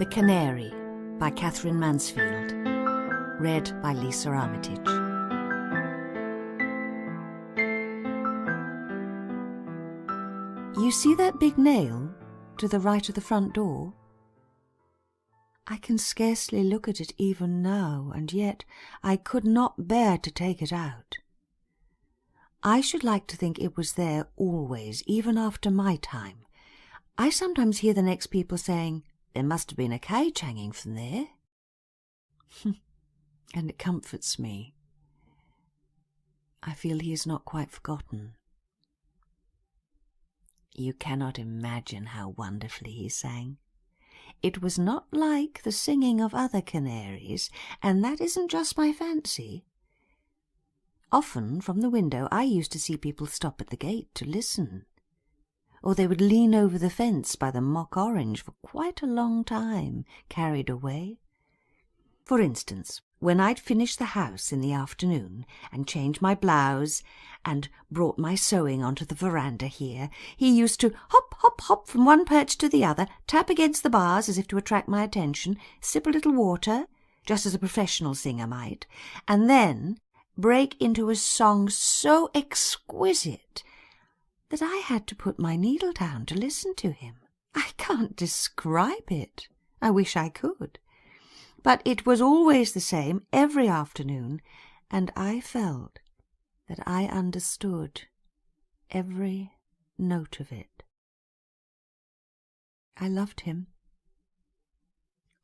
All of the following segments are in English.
The Canary by Catherine Mansfield. Read by Lisa Armitage. You see that big nail to the right of the front door? I can scarcely look at it even now, and yet I could not bear to take it out. I should like to think it was there always, even after my time. I sometimes hear the next people saying, "There must have been a cage hanging from there." And it comforts me. I feel he is not quite forgotten. You cannot imagine how wonderfully he sang. It was not like the singing of other canaries, and that isn't just my fancy. Often from the window I used to see people stop at the gate to listen, or they would lean over the fence by the mock orange for quite a long time, carried away. For instance, when I'd finished the house in the afternoon and changed my blouse and brought my sewing onto the veranda here, he used to hop, hop, hop from one perch to the other, tap against the bars as if to attract my attention, sip a little water, just as a professional singer might, and then break into a song so exquisite that I had to put my needle down to listen to him. I can't describe it. I wish I could. But it was always the same every afternoon, and I felt that I understood every note of it. I loved him.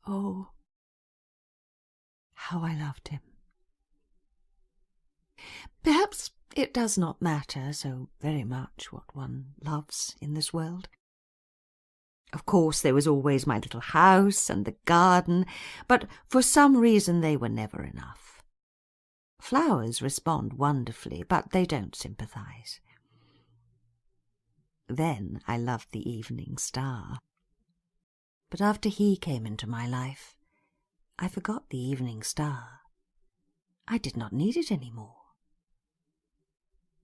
Oh, how I loved him. Perhaps it does not matter so very much what one loves in this world. Of course, there was always my little house and the garden, but for some reason they were never enough. Flowers respond wonderfully, but they don't sympathize. Then I loved the evening star. But after he came into my life, I forgot the evening star. I did not need it any more.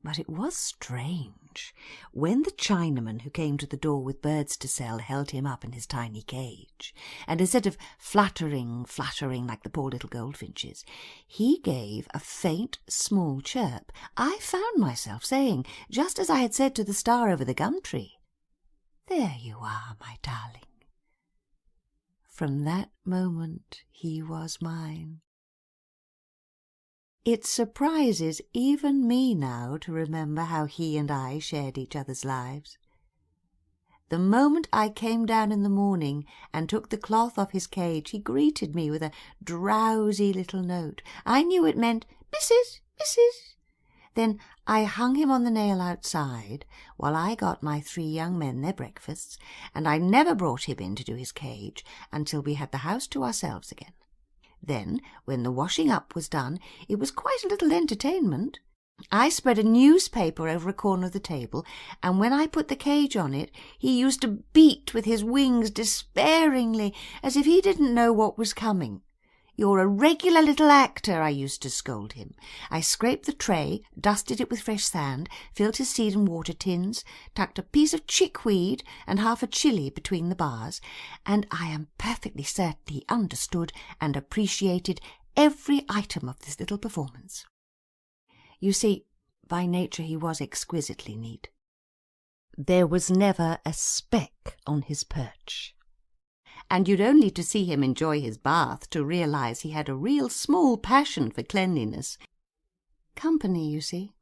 But it was strange. When the Chinaman who came to the door with birds to sell held him up in his tiny cage, and instead of fluttering like the poor little goldfinches, he gave a faint, small chirp, I found myself saying, just as I had said to the star over the gum tree, "There you are, my darling." From that moment he was mine. It surprises even me now to remember how he and I shared each other's lives. The moment I came down in the morning and took the cloth off his cage, he greeted me with a drowsy little note. I knew it meant, "Missus, missus." Then I hung him on the nail outside while I got my 3 young men their breakfasts, and I never brought him in to do his cage until we had the house to ourselves again. Then, when the washing up was done, it was quite a little entertainment. I spread a newspaper over a corner of the table, and when I put the cage on it, he used to beat with his wings despairingly, as if he didn't know what was coming. "You're a regular little actor," I used to scold him. I scraped the tray, dusted it with fresh sand, filled his seed and water tins, tucked a piece of chickweed and half a chilli between the bars, and I am perfectly certain he understood and appreciated every item of this little performance. You see, by nature he was exquisitely neat. There was never a speck on his perch. And you'd only to see him enjoy his bath to realize he had a real small passion for cleanliness. Company, you see.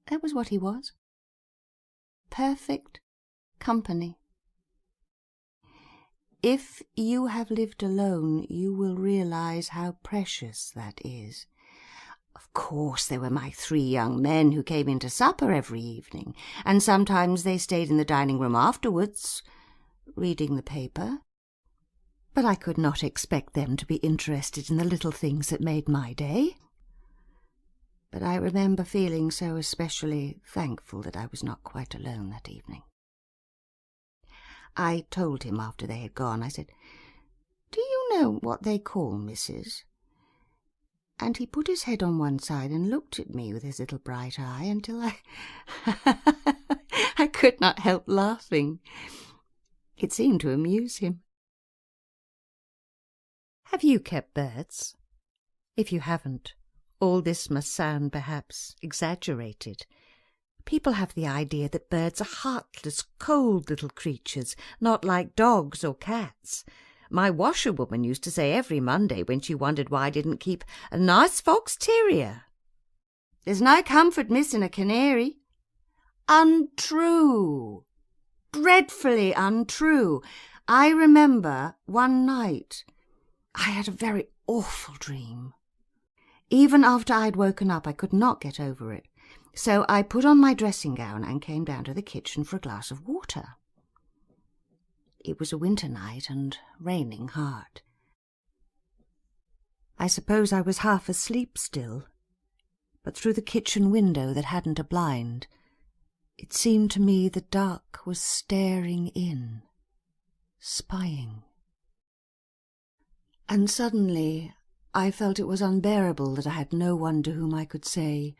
That was what he was. Perfect company. If you have lived alone, you will realize how precious that is. Of course, there were my 3 young men who came in to supper every evening, and sometimes they stayed in the dining room afterwards, reading the paper. But I could not expect them to be interested in the little things that made my day. But I remember feeling so especially thankful that I was not quite alone that evening. I told him after they had gone, I said, "Do you know what they call missus?" And he put his head on one side and looked at me with his little bright eye until I could not help laughing. It seemed to amuse him. Have you kept birds? If you haven't, all this must sound perhaps exaggerated. People have the idea that birds are heartless, cold little creatures, not like dogs or cats. My washerwoman used to say every Monday when she wondered why I didn't keep a nice fox terrier. There's no comfort missing a canary. Untrue. Dreadfully untrue. I remember one night I had a very awful dream. Even after I'd woken up, I could not get over it. So I put on my dressing gown and came down to the kitchen for a glass of water. It was a winter night and raining hard. I suppose I was half asleep still, but through the kitchen window that hadn't a blind, it seemed to me the dark was staring in, spying. And suddenly I felt it was unbearable that I had no one to whom I could say,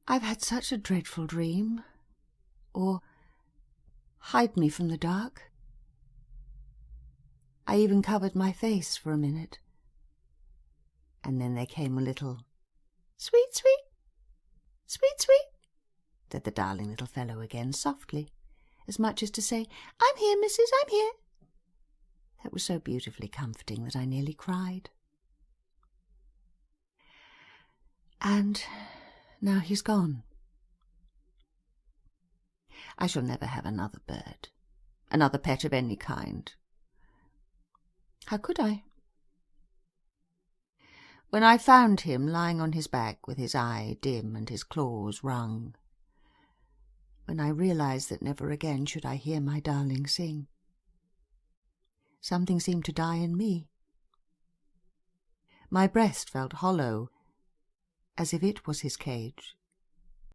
"I've had such a dreadful dream," or "Hide me from the dark." I even covered my face for a minute, and then there came a little "Sweet, sweet, sweet, sweet," said the darling little fellow again, softly, as much as to say, "I'm here, missus, I'm here." That was so beautifully comforting that I nearly cried. And now he's gone. I shall never have another bird, another pet of any kind. How could I? When I found him lying on his back with his eye dim and his claws wrung, when I realized that never again should I hear my darling sing, something seemed to die in me. My breast felt hollow, as if it was his cage,